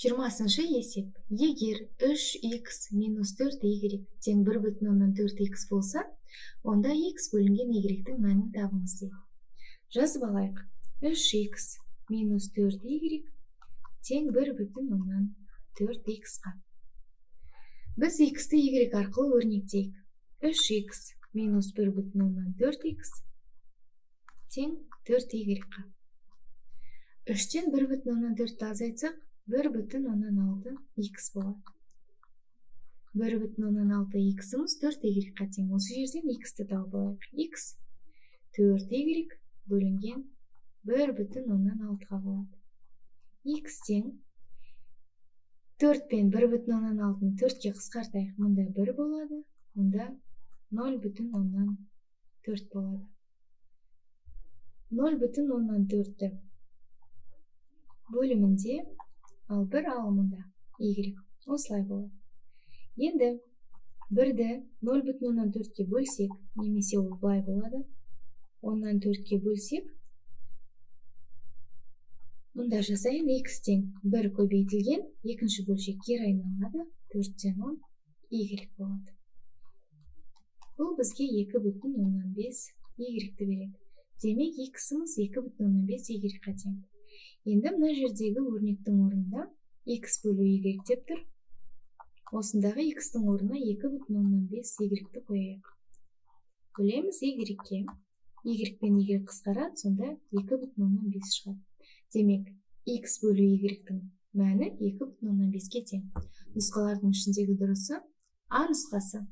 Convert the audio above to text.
20-шы есеп. Егер 3х минус 4y тең 1,4х болса, онда x бөлінген y-тің мәнін табыңыз дейді. Жазып алайық. 3х минус 4y тең 1,4х-қа. Біз x-ті y арқылы өрнектейік. 3х минус 1,4х тең 4y-қа. 3-тен 1,4-ті азайтсақ, 1,6х болады. 1,6х-ымыз 4y-қа тең. Осы жерден x-ті тауып алайық. X 4y бөлінген 1,6-ға болады. X тең 4 пен 1,6-ны 4-ке қысқартайық. Мұнда 1 болады, мұнда 0,4 болады. 0,4-ті бөлімінде ал 1 алымында y. Осылай болады. Енді 1-ді 0,4-ке бөлсек, немесе ол былай болады. 10-4-ке бөлсек, мұнда жасайын x тең 1 көбейтілген, екінші бөлшек кері айналады, 4-тен 10 y болады. Бұл бізге 2,5 y-ті береді. Демек, x-ымыз 2,5 y-ға тең. Енді мына жердегі өрнектің орнында x бөлу y деп тұр. Осындағы x-тің орнына 2,5 y-ті қояйық. Бөлеміз y-ке. Y пен y қысқарады, сонда 2,5 шығады. Демек, x бөлу y-тің мәні 2,5-ке тең. Нұсқалардың ішіндегі дұрысы А нұсқасы.